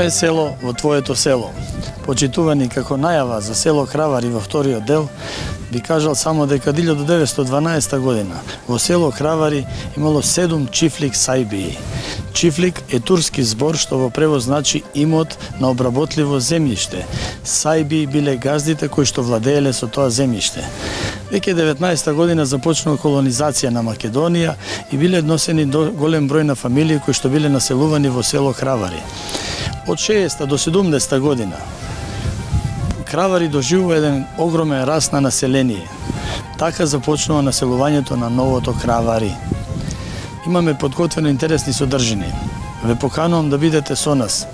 Мое село во твоето село. Почитувани како најава за село Кравари во вториот дел, би кажал само дека 1912 година во село Кравари имало 7 чифлик сајбии. Чифлик е турски збор што во превод значи имот на обработливо земјиште. Сајбии биле газдите кои што владееле со тоа земјиште. Веќе 19 година започнала колонизација на Македонија и биле однесени до голем број на фамилии кои што биле населувани во село Кравари. Од 60 до 70 година Кравари доживува еден огромен раст на население. Така започнува населувањето на новото Кравари. Имаме подготвено интересни содржини. Ве поканувам да бидете со нас.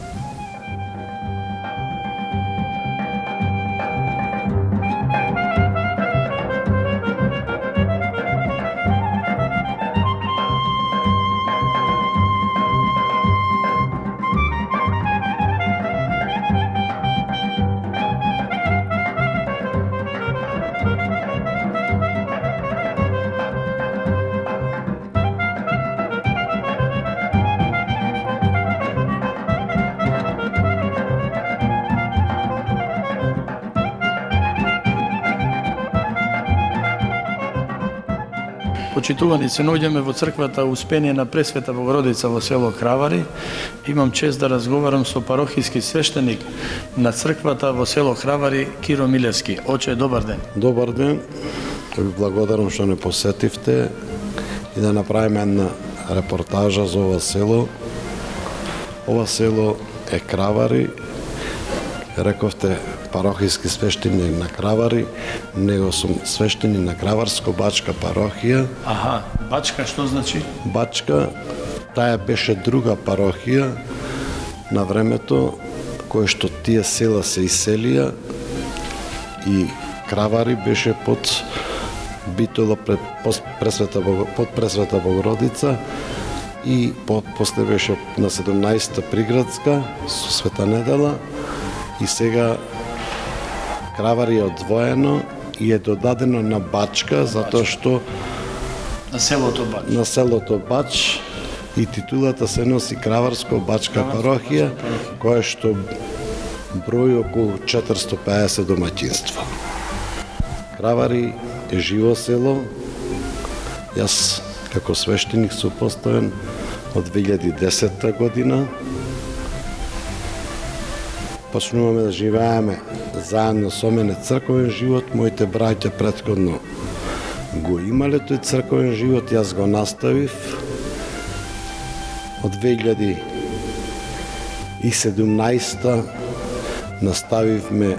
Почитувани, се наоѓаме во црквата Успение на Пресвета Богородица во село Кравари. Имам чест да разговарам со парохиски свештеник на црквата во село Кравари, Киро Милевски. Оче, добар ден. Добар ден. Ви благодарам што не посетивте и да направиме една репортажа за ова село. Ова село е Кравари. Рековте парохиски свештеник на Кравари, него сум свештеник на Краварско-Бачка парохија. Аха, Бачка што значи? Бачка, таа беше друга парохија на времето кој што тие села се иселија и Кравари беше под битола под Пресвета Богородица и после беше на 17-та приградска со Света Недела и сега Кравари е одвоено и е додадено на Бачка, затоа што на селото Бач и титулата се носи Краварско-Бачка парохија, која што брои околу 450 домаќинства. Кравари е живо село. Јас како свештеник сум поставен од 2010 година. Почнуваме да живееме заедно со мене црковен живот, моите браќа претходно го имале тој црковен живот, јас го наставив. Од 2017 наставивме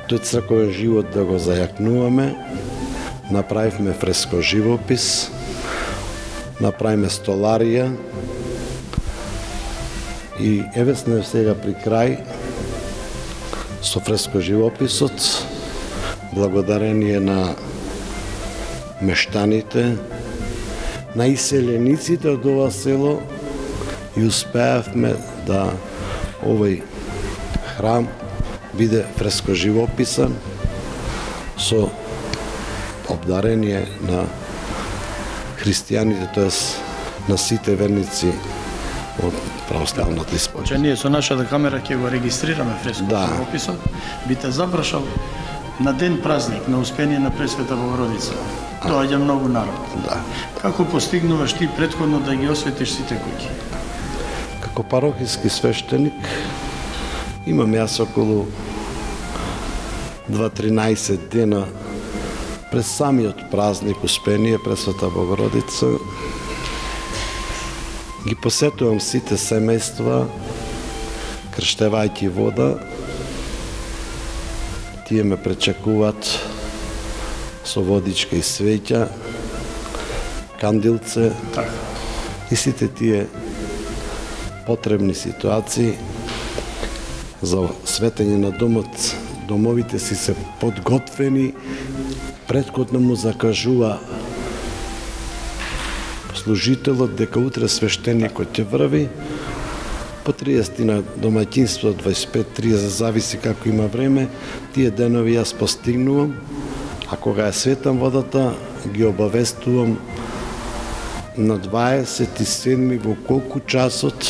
тој црковен живот да го зајакнуваме, направивме фреско живопис, направиме столарија, и еве сме сега при крај со фреско живописот, благодарение на мештаните, на иселениците од ова село и успеавме да овој храм биде фреско живописан со обдарение на христијаните, тоест на сите верници од православната исповед. Че ние со нашата камера ќе го регистрираме фреско живописот, би те запрашал на ден празник на Успение на Пресвета Богородица. Доаѓа многу народ. Да. Како постигнуваш ти претходно да ги осветиш сите куќи? Како парохиски свештеник имам јас околу 2-13 дена пред самиот празник Успение Пресвета Богородица. Ги посетувам сите семејства, крштевајќи вода. Тие ме пречекуваат со водичка и свеќа, кандилце и сите тие потребни ситуации за светење на домот. Домовите си се подготвени, претходно му закажува служителот дека утре свештеникот ќе врви, по 30 на домаќинство, 25-30, зависи како има време, тие денови јас постигнувам, а кога е светам водата, ги обавестувам на 27 во колку часот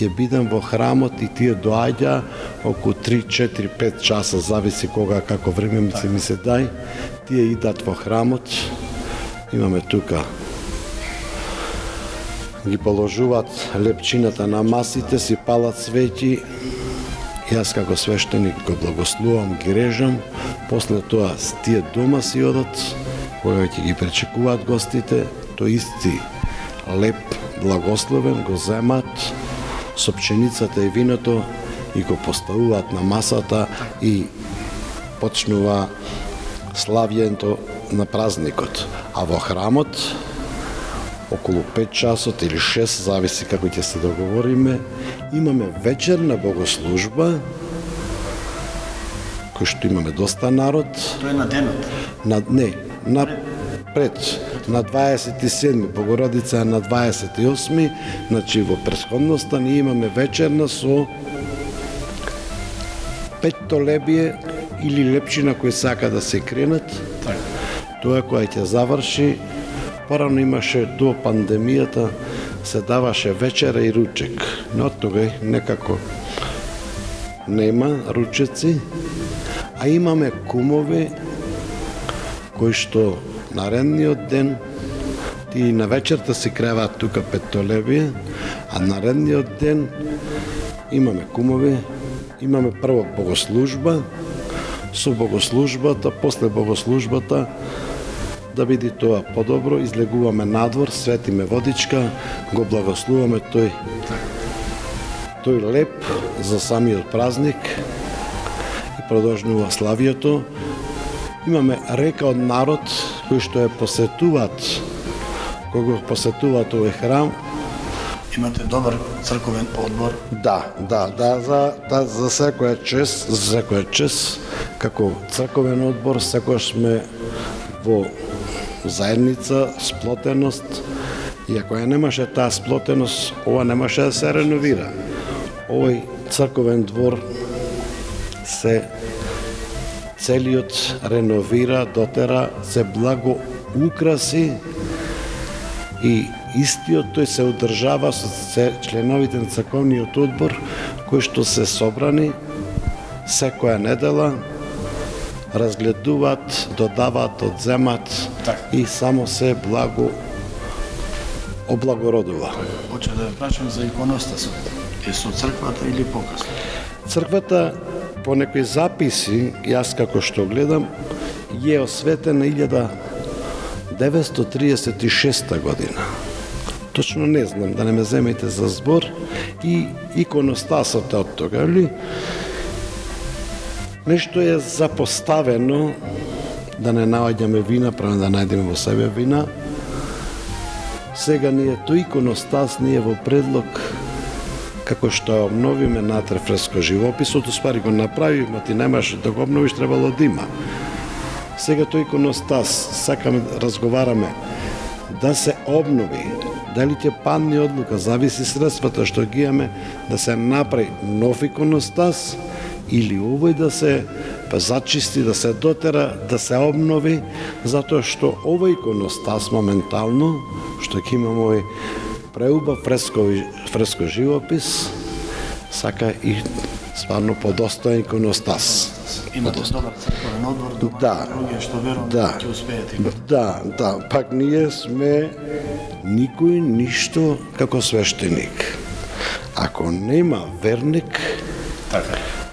ќе бидам во храмот и тие доаѓа околу 3, 4, 5 часа, зависи кога, како време ми се дај, тие идат во храмот, имаме тука, ги положуваат лепчината на масите, си палат свети, јас како свештеник го благословам, ги режам, после тоа тие дома си одат, кога ќе ги пречекуваат гостите, тој исти леп благословен го земат со пченицата и виното и го поставуваат на масата и почнува славјето на празникот. А во храмот, околу 5 часот или 6, зависи како ќе се договориме, имаме вечерна богослужба, кој што имаме доста народ. Тоа е на денот? На 27, Богородица е на 28, значи во претходноста ние имаме вечерна со 5 толебие или лепчина кои сака да се кренат. Тоа која ќе заврши, порано имаше до пандемијата, се даваше вечера и ручек. Но од тога некако нема ручеци, а имаме кумови кои што наредниот ден, тие на вечерта се креваат тука 5 толебија, а наредниот ден имаме кумови, имаме прво богослужба, со богослужбата, после богослужбата, да биде тоа подобро, излегуваме надвор, светиме водичка, го благословаме тој леп за самиот празник и продолжнува славието. Имаме река од народ кои што ја посетуваат, кога посетуваат овој храм. Имате добар црковен одбор? Да, за секоја чест, како црковен одбор, секојаш сме во заедница, сплотеност, и ако ја немаше таа сплотеност, ова немаше да се реновира. Овој црковен двор се целиот реновира, дотера, се благо украси и истиот тој се одржава со членовите на црковниот одбор, кои што се собрани секоја недела, разгледуваат, додаваат, одземат и само се благо облагородува. Хоче да ја прашам за иконостасот. Е со црквата или покасно? Црквата, по некои записи, јас како што гледам, е осветена 1936 година. Точно не знам, да не ме земете за збор, и иконостасот од тога, нешто е запоставено, да не наоѓаме вина, правим да најдеме во себе вина. Сега ние тој иконостас ние во предлог, како што ја обновиме натре фреско живописот, успари го направиме, ти немаш да го обновиш, требало да има. Сега тој иконостас, сакаме да разговараме, да се обнови, дали ќе падне одлука, зависи средствата што ги имаме, да се направи нов иконостас, или овој да се зачисти, да се дотера, да се обнови, затоа што овој иконостас моментално, што ќе имаме овој преубав фреско живопис, сака и стварно подостоен иконостас. Имате добар црковен одбор, други што верувам ќе успеете. Да, пак ние сме никој ништо како свештеник. Ако нема верник,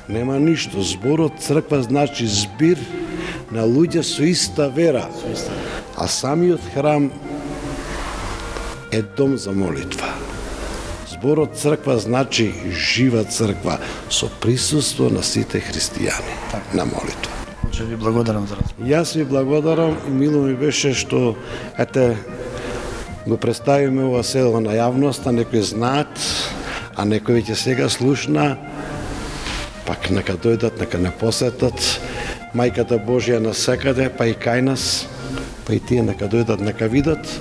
нема ништо. Зборот црква значи збир на луѓе со иста вера. А самиот храм е дом за молитва. Зборот црква значи жива црква со присуство на сите христијани на молитва. Ќе ви благодарам за разговор. Јас ви благодарам и мило ми беше што го представиме ова село на јавност, а некои знаат, а некои ќе сега слушна, пак нека дојдат, нека не посетат Мајката Божја насекаде, па и кај нас, па и тие нека дојдат, нека видат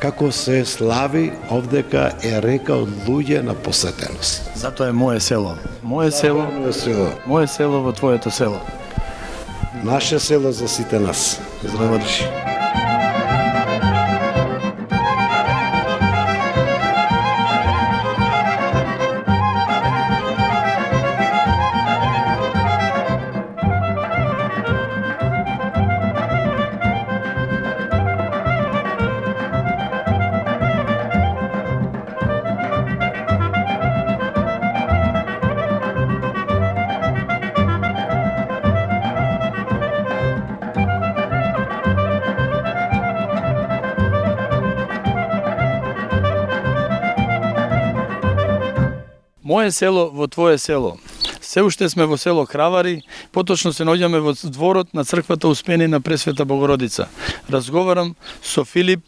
како се слави овдека е река од луѓе на посетеност. Затоа е моје село. Моје село во твоето село. Наше село за сите нас. Здравојашли. Мое село во твое село. Се уште сме во село Кравари, поточно се наоѓаме во дворот на црквата Успение на Пресвета Богородица. Разговарам со Филип,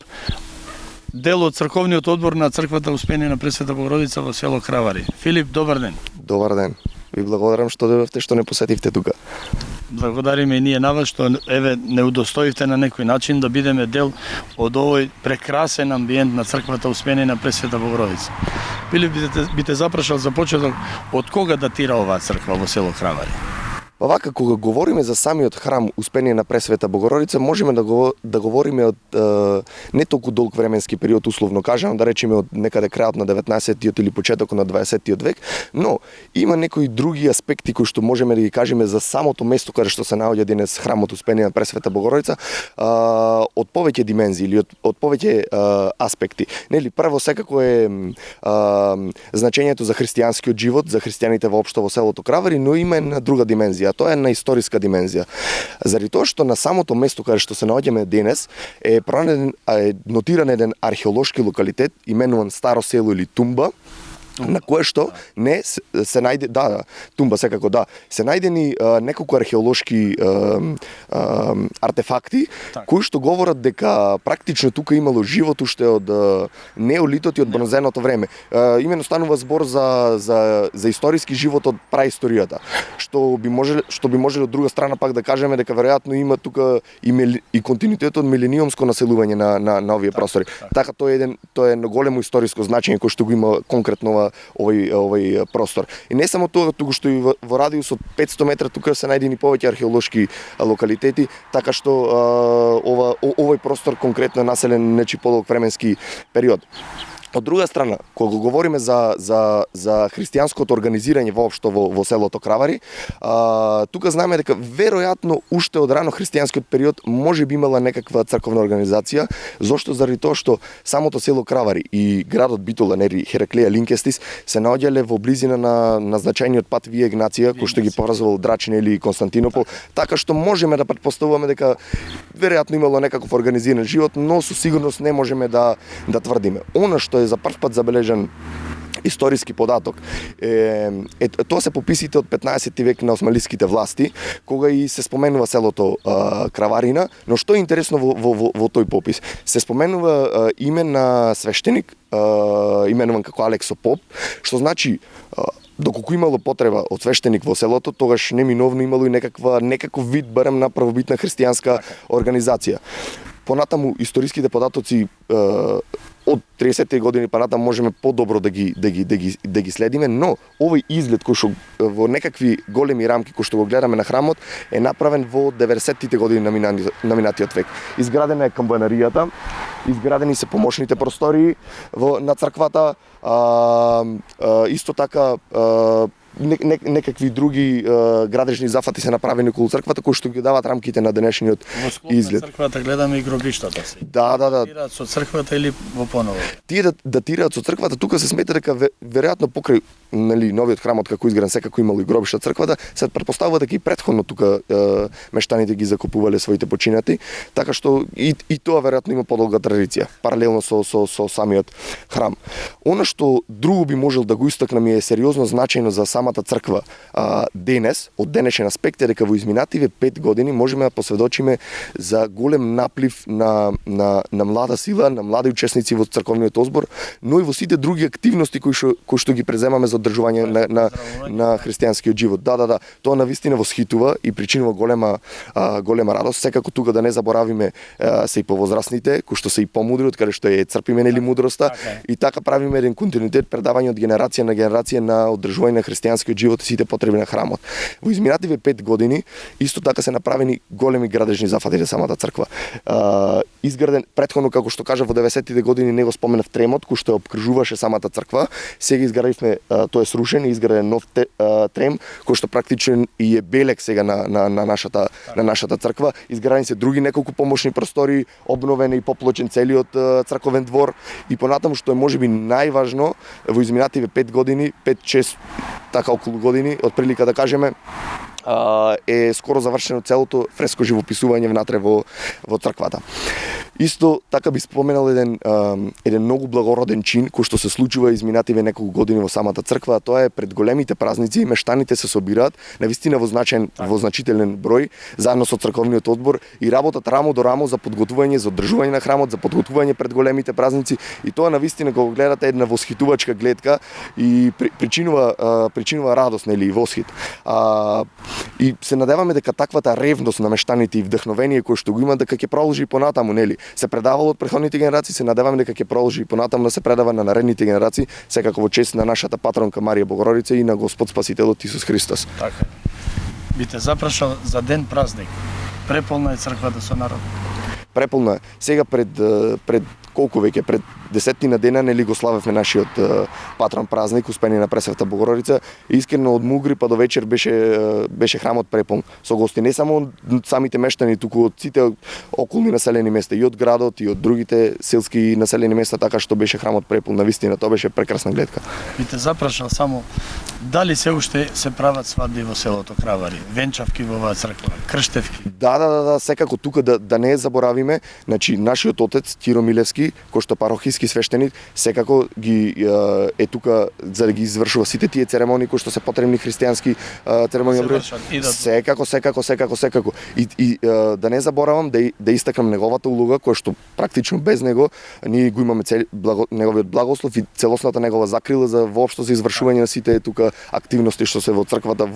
дел од црковниот одбор на црквата Успение на Пресвета Богородица во село Кравари. Филип, добар ден. Добар ден. Ви благодарам што дојдовте, што не посетивте тука. Благодариме и ние на вас што не удостоивте на некој начин да бидеме дел од овој прекрасен амбиент на црквата Успение на Пресвета Богородица. Филип, би те запрашал за почеток, од кога датира оваа црква во село Кравари? Па вака, кога говориме за самиот храм Успение на Пресвета Богородица, можеме да говориме од не толку долг временски период, условно кажано, да речеме од некаде крајот на 19-тиот или почетокот на 20-тиот век, но има некои други аспекти кои што можеме да ги кажеме за самото место каде што се наоѓа денес храмот Успение на Пресвета Богородица, од повеќе димензии или од повеќе аспекти. Нели, прво секако е значењето за христијанскиот живот, за христијаните воопшто во селото Кравари, но има една друга димензија. Тоа е на историска димензија. Заради тоа што на самото место каде што се наоѓаме денес е нотиран еден археолошки локалитет именуван Старо село или Тумба, на кое што не се најде, Тумба секако се најдени неколку археолошки артефакти кои што говорат дека практично тука имало живот уште од неолитот и од бронзеното време. Имено станува збор за историски живот од праисторијата, што би можело од друга страна пак да кажеме дека веројатно има тука и континуитет од милениумско населување на овие простори. Така тоа е едно големо историско значење кој што го има конкретно овој простор. И не само тоа, туку што и во радиус од 500 метра тука се најдени повеќе археолошки локалитети, така што овој простор конкретно е населен нечи подолг временски период. Од друга страна, кога говориме за христијанското организирање воопшто во селото Кравари, тука знаеме дека веројатно уште од рано христијанскиот период може би имала некаква црковна организација. Зошто? Заради тоа што самото село Кравари и градот Битола, нели Хераклеја Линкестис, се наоѓале во близина на значајниот пат Вија Игнација, кој што ги поврзувал Драчине или Константинопол, така што можеме да претпоставуваме дека веројатно имало некаков организиран живот, но со сигурност не можеме да тврдиме. Она што е за прв пат забележан историски податок. Тоа се пописите од 15 век на османлиските власти, кога и се споменува селото Краварина, но што е интересно во тој попис? Се споменува име на свештеник, именуван како Алексо Поп, што значи доколку имало потреба од свештеник во селото, тогаш неминовно имало и некаков вид барем на првобитна христијанска организација. Понатаму историските податоци од 30-ти години па натаму можеме подобро да ги следиме, но овој изглед кој што во некакви големи рамки кој што го гледаме на храмот е направен во 90-тите години на минатиот век. Изградена е камбанаријата, изградени се помошните простори на црквата, исто така некакви други градежни зафати се направени околу црквата кои што ги даваат рамките на денешниот изглед. На црквата гледаме и гробиштата се. Да. Датираат со црквата или во поново? Тие датираат со црквата, тука се смета дека веројатно покрај новиот храмот како изграден секако имало и гробишта црквата, се претпоставува дека и претходно тука мештаните ги закупувале своите починати, така што и тоа веројатно има подолга традиција, паралелно со самиот храм. Она што друго би можел да го истакнам е сериозно значајно за самата црква денес, од денешен аспект е дека во изминативе 5 години можеме да посведочиме за голем наплив на млада сила, на млади учесници во црковниот озбор, но и во сите други активности кои што ги преземаме за одржување на христијанскиот живот. Да, тоа навистина восхитува и причинува голема радост. Секако тука да не заборавиме се и повозрастните, кои што се и помудри, од каде што е црпиме нели мудроста, и така правиме еден континуитет предавање од генерација на генерација на одржување на христијанскиот живот и сите потреби на храмот. Во изминативе 5 години исто така се направени големи градежни зафати за самата црква. Изграден претходно, како што кажа, во 90-тите години не го споменав тремот кој што обкружуваше самата црква. Сега изградивме, тој е срушен и изграден нов трем кој што практично и е белег сега на нашата црква. Изградени се други неколку помошни простори, обновен и поплочен целиот црковен двор и понатаму што е можеби најважно во изминативе 5 години, 5-6 така околу години, од прилика да кажеме, е скоро завршено целото фреско живописување внатре во црквата. Исто така би споменал еден многу благороден чин кој што се случува изминативе неколку години во самата црква, а тоа е пред големите празници мештаните се собираат навистина во значителен број заедно со црковниот одбор и работат рамо до рамо за подготвување, за одржување на храмот, за подготвување пред големите празници и тоа навистина кога гледате една восхитувачка гледка и причинува радост, нели, и восхит. И се надеваме дека таквата ревност на мештаните и вдъхновение кој што го има дека ќе продолжи и понатаму, нели. Се предавало од претходните генерации, се надеваме дека ќе продолжи и понатаму да се предава на наредните генерации, секако во чест на нашата патронка Марија Богородица и на Господ Спасителот Исус Христос. Така. Би те запрашал за ден празник. Преполна е црквата со народ. Преполна е. Сега пред колку веќе, пред 10 дена, нели го славевме нашиот патрон празник, Успение на Пресвета Богородица. Искрено од мугри па до вечер беше храмот преполн со гости, не само од самите мештани, туку од сите околни населени места, и од градот, и од другите селски населени места, така што беше храмот преполн. Навистина, тоа беше прекрасна гледка. Би те запрашал само дали се уште се прават свадби во селото Кравари, венчавки во оваа црква, крштевки? Да, секако тука да не заборавиме, значи нашиот отец Киро Милевски, кој што парохиски свештеник, секако е тука за да ги извршува сите тие церемонии кои што се потребни христијански церемонии. Секако. И да не заборавам да истакнам неговата улога, која што практично без него ние го имаме неговиот благослов и целосната негова закрила за воопшто за извршување на сите тука активности што се во црквата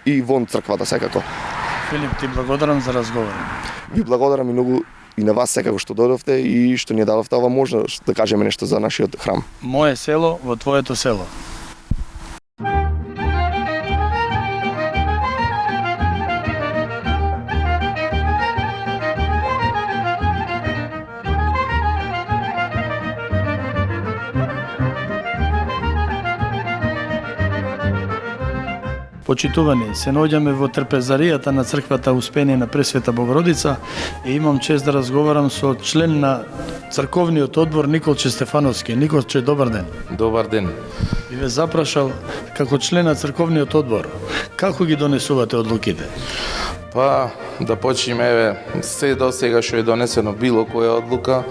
и вон црквата секако. Филип, ти благодарам за разговор. Ви благодарам и многу и на вас секако што дојдовте и што ни дадовте ова можност да кажеме нешто за нашиот храм. Мое село во твоето село. Почитувани, се наоѓаме во трпезаријата на црквата Успение на Пресвета Богородица и имам чест да разговарам со член на црковниот одбор Николче Стефановски. Николче, добар ден. Добар ден. И ве запрашал како член на црковниот одбор, како ги донесувате одлуките? Па, да почнеме, се до сега што е донесено било која одлука,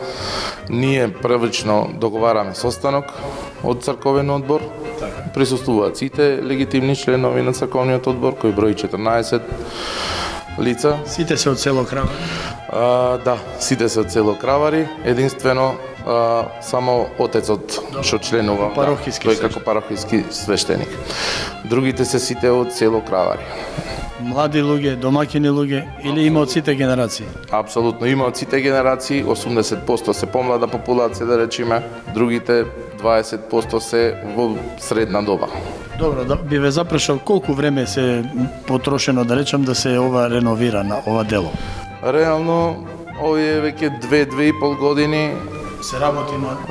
ние првично договараме состанок од црковен одбор. Присуствуваат сите легитимни членови на црковниот одбор, кој брои 14 лица. Сите се од село Кравари? Да, сите се од село Кравари, единствено само отецот што членува, тој како парохиски свештеник. Другите се сите од село Кравари. Млади луѓе, домаќини луѓе или има од сите генерации? Апсолутно, има од сите генерации, 80% се помлада популација, да речеме, другите 20% се во средна доба. Добро, да би ве запрашал колку време се потрошено, да речам, да се ова реновира на ова дело? Реално, овие веќе 2-2,5 години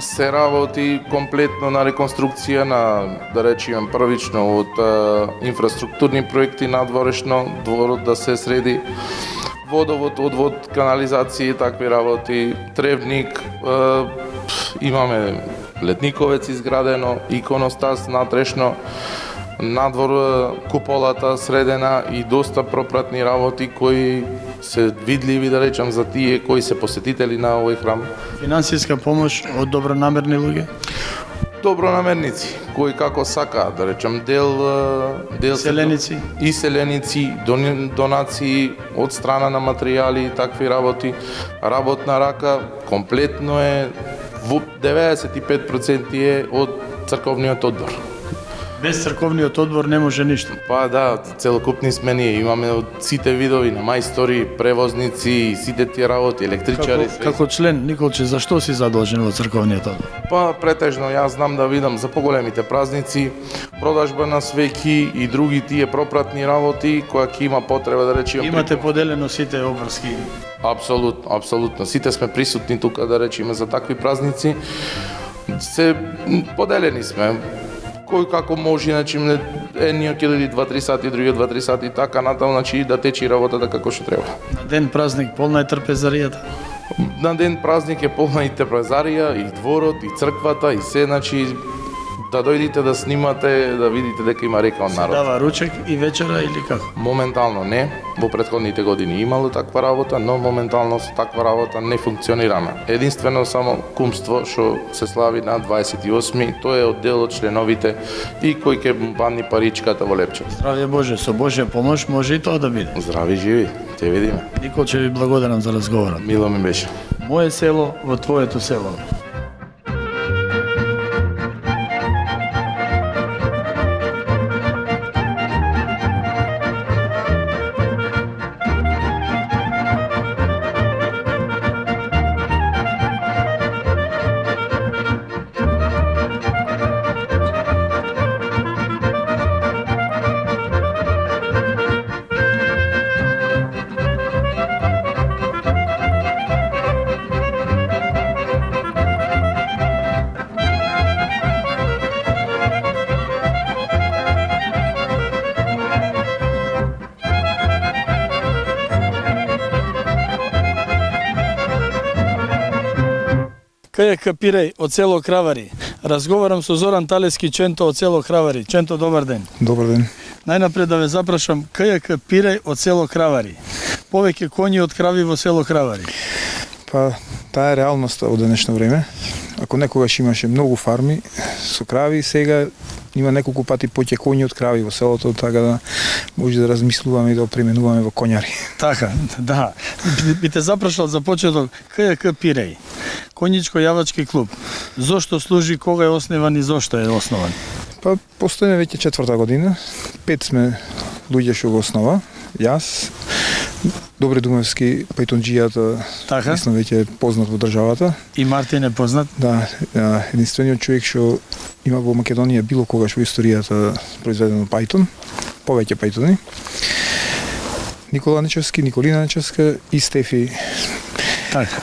се работи комплетно на реконструкција на, да речеме, првично од инфраструктурни проекти надворешно, дворот да се среди, водовод, одвод, канализација, такви работи, тревник, имаме летниковец изградено, иконостас натрешно, надвор куполата средена и доста пропратни работи кои се видливи, да речам, за тие кои се посетители на овој храм. Финансиска помош од добронамерни луѓе? Добронамерници, кои како сакаат, да речам, дел селеници и селеници, донации од страна на материјали и такви работи. Работна рака комплетно е 95% е од црковниот одбор. Без црковниот одбор не може ништо. Па да, целокупни сме ние, имаме од сите видови на мајстори, превозници и сите тие работи, електричари. Како член, Николче, зашто си задолжен во црковниот одбор? Па претежно јас знам да видам за поголемите празници, продажба на свеќи и други тие пропратни работи која ќе има потреба, да речеме. Имате поделено сите обврски? Апсолутно. Сите сме присутни тука, да речеме, за такви празници. Се поделени сме. Кој како може, значи, едниот ќе дојде 2-3 сати, другиот 2-3 сати, така натаму, значи, да течи работата како што треба. На ден празник полна е трпезаријата? На ден празник е полна и трпезарија, и дворот, и црквата, и се, значи, да дојдите да снимате, да видите дека има река од народ. Дава ручек и вечера или како? Моментално не, во претходните години имало таква работа, но моментално со таква работа не функционираме. Единствено само кумство што се слави на 28-ми, тоа е од дел од членовите и кој ќе бани паричката во Лепчев. Здравје Боже, со Божја помош може и тоа да биде. Здрави живи, ќе видиме. Никол, ќе ви благодарам за разговорот. Мило ми беше. Моје село во твоето село. КЈК Пиреј од село Кравари. Разговарам со Зоран Талески, Ченто од село Кравари. Ченто, добар ден. Добар ден. Најнапред да ве запрашам, КЈК Пиреј од село Кравари. Повеќе коњи од крави во село Кравари. Па, таа е реалноста од денешно време. Ако некогаш имаше многу фарми со крави, сега има неколку пати поќе коњи од крави во селото, така да може да размислуваме и да пременуваме во коњари. Така, да. Би те запрашал за почеток КЈК Пиреј. Конјичко-јавачки клуб. Зошто служи, кога е основан и зошто е основан? Па, постоиме веќе 4-та година. 5 сме луѓе што го основа. Јас, Добре Думевски, пајтонџијата, Така. мислам веќе е познат во државата. И Мартин е познат. Да, единствениот човек што има во Македонија било когаш во историјата произведено пајтон, повеќе пајтони. Никола Нечевски, Николина Нечевска и Стефи. Така.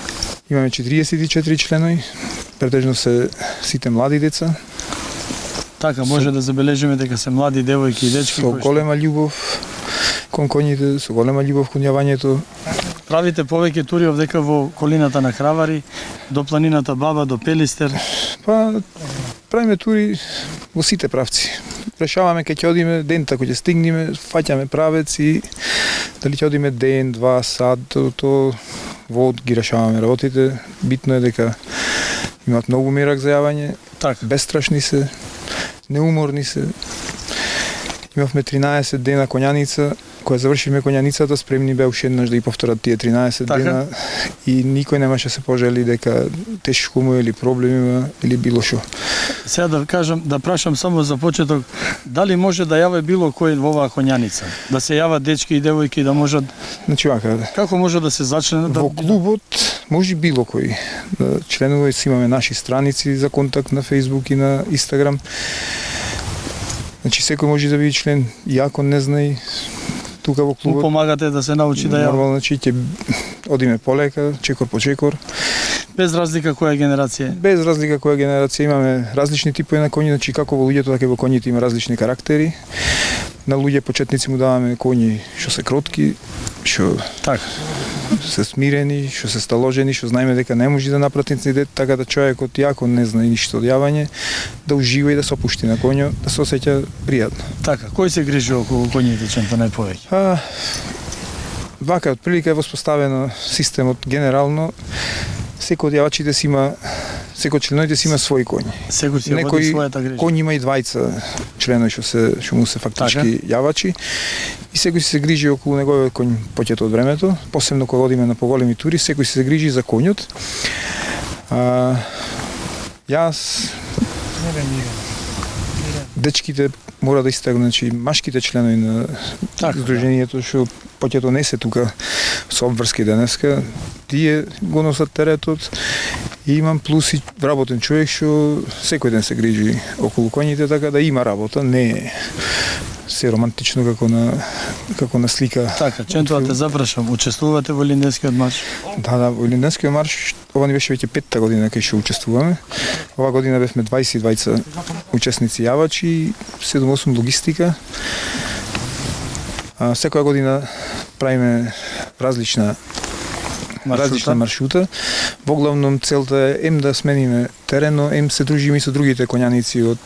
Имаме 44 членови, претежно се сите млади деца, Така, може да забележиме дека се млади девојки и дечки со кои што голема љубов кон коњите, со голема љубов кон јавањето. правите повеќе тури овдека во колината на Кравари, до планината Баба, до Пелистер. Па, правиме тури во сите правци. Решаваме кај ќе одиме, дента кој ќе стигнеме, фаќаме правец и дали ќе одиме ден, 2 сат, то вод ги решаваме работите. Битно е дека имаат многу мерак за јавање, Така. бестрашни се, неуморни се. Имавме 13 дена коњаница, кога завршивме коњаницата, спремни беа уште еднаш да ги повторат тие 13 Така. дена и никој немаше се пожели дека тешко му е или проблеми има или било што. Сега да кажам, да прашам само за почеток, дали може да јаве било кој во оваа коњаница? Да се јават дечки и девојки да можат, Значи вака, како може да се зачленат? во клубот може било кој да членува, и си имаме наши страници за контакт на Facebook и на Instagram. Значи секој може да биде член, и ако не знае тука во Му клубот. помагате да се научи да јава, Нормално, значи ќе одиме полека, чекор по чекор. без разлика која генерација. Без разлика која генерација имаме различни типови на коњи, значи како во луѓето, така и во коњите има различни карактери. На луѓе почетници му даваме коњи што се кротки, што Така. се смирени, што се сталожени, што знаеме дека не може да напрати инцидент, така да човекот јако не знае ништо од јавање, да ужива и да се опушти на коњо, да се осеќа пријатно. Така, кој се грижи околу коњите, Ченто, најповеќе? Вака од прилика е воспоставено системот генерално. Секој од јавачите си има, секој од членовите си има своји коњи. Секој си ја води својата грижа. Коњ има и двајца членови што му се фактички јавачи и секој си се грижи околу неговиот коњ поќето од времето, посебно кога одиме на поголеми тури, секој си се грижи за коњот. Јас дечките мора да истакнам, значи машките членови на Така, здруженијето што поќето не се тука со обврски денеска, тие го носат теретот и имам плюс и вработен човек што секој ден се грижи околу коњите, така да има работа, не е се романтично како на слика. Така, Ченто, да те запрашам, учествувате во Илинденскиот марш? Да, во Илинденскиот марш, ова ни беше веќе 5-та година кај што учествуваме. Ова година бевме 22 учесници јавачи, 7-8 логистика. Секоја година правиме различна различна маршрута. Во главном целта е ем да смениме терено, ем се дружиме и со другите конјаници од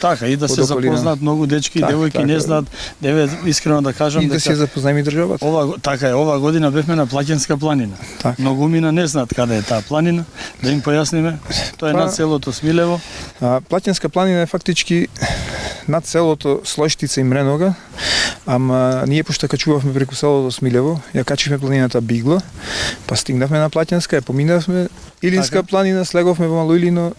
Така, и да се околина. запознаат многу дечки и Так, девојки така не е. знаат, деве искрено да кажам и да се запознаеме и државата. така е, ова година бевме на Плаќенска планина. Така. Многумина не знаат каде е таа планина, да им појасниме. Тоа е Па- над селото Смилево. Плаќенска планина е фактички над селото Слоштица и Мренога, ама ние пошто качувавме преку селото Смилево, ја качивме планината Бигла, па стигнавме на Плаќенска, ја поминавме Илинска Така. планина, слеговме во Мало Илино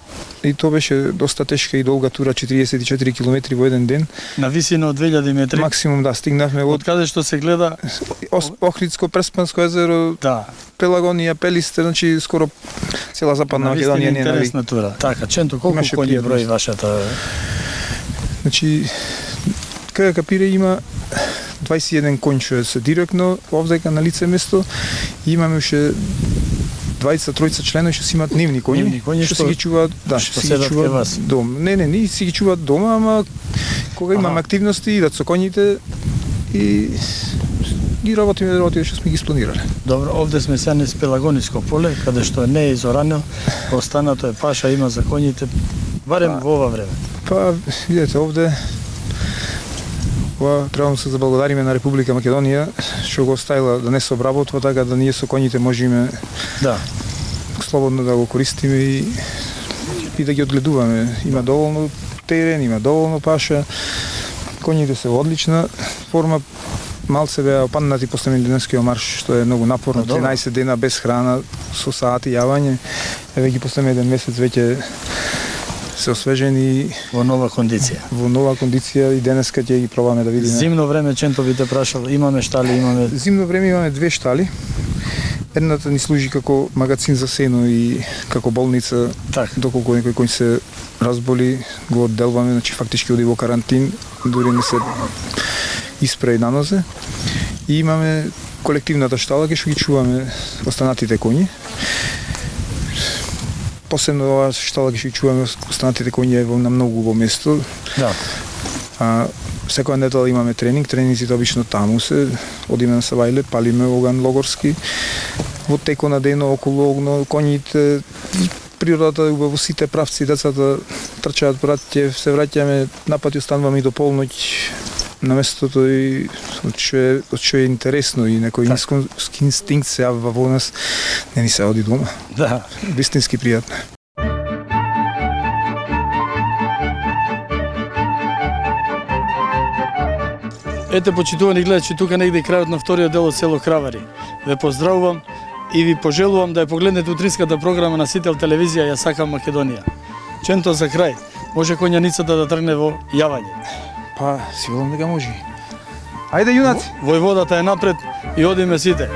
и тоа беше доста тешка и долга тура, 44 километри во еден ден. На висина од 2000 метри. Максимум да стигнавме од Од каде што се гледа, Охридско, Преспанско езеро, да, Пелагонија, Пелисте, значи скоро цела западна навистина Македонија не нави. интересна тура. Така, Ченто, колку Имаше коњи пријатност. брои вашата? Значи, кај Капире има 21 конјче се директно овдека на лице место и имаме уште тројца членови што си имаат нивни Нивни коњи, коњи што што- си ги чуваат, да, што си ги седат кај чуваат вас. дома. Не, си ги чуваат дома, ама кога имаме активности идат со коњите и ги работиме што сме ги спланирале. Добро, овде сме сега низ Пелагониско поле, каде што не е изоранено, останато е паша, има за коњите, барем во ова време. Па, видете, овде ова треба да се заблагодариме на Република Македонија што го оставила да не се обработува, така да ние со коњите можеме Да, слободно да го користиме и да ги одгледуваме. Има доволно терен, има доволно паша. Коњите се во одлична форма. Малце беа опаднати после милиденскиот марш, што е многу напорно, Добро. 13 дена без храна, со сати јавање. Еве ги после еден месец веќе се освежени во нова кондиција. во нова кондиција и денеска ќе ги пробаме да видиме. Зимно време, Ченто би те прашал, имаме штали, имаме... Зимно време имаме две штали. Едната ни служи како магазин за сено и како болница, Така. доколку некој кој се разболи, го одделваме, значи фактички оди во карантин, дури не се испре на нозе. И имаме колективната штала кај што ги чуваме останатите коњи. Посебно оваа штала кај што ги чуваме останатите коњи е на многу убаво место. Да. Секоја недела имаме тренингите обично таму се, одиме на Савајле, палиме оган логорски, во теко на дено околу огно, коњите, природата е убаво, сите правци, децата трчаат пратите, се враќаме, напати остануваме и до полноќ на местото и од што е интересно и некој инстинкт се јавува во нас, не ни се оди дома. Да. Вистински пријатно. Ете, почитувани гледачи, тука негде крајот на вториот дел од село Кравари. Ве поздравувам и ви пожелувам да ја погледнете утринската програма на Сител телевизија Ја сакам Македонија. Ченто за крај, може коњаницата да тргне во јавање. Па, сигурно дека може. Ајде, јунаци! Војводата е напред и одиме сите.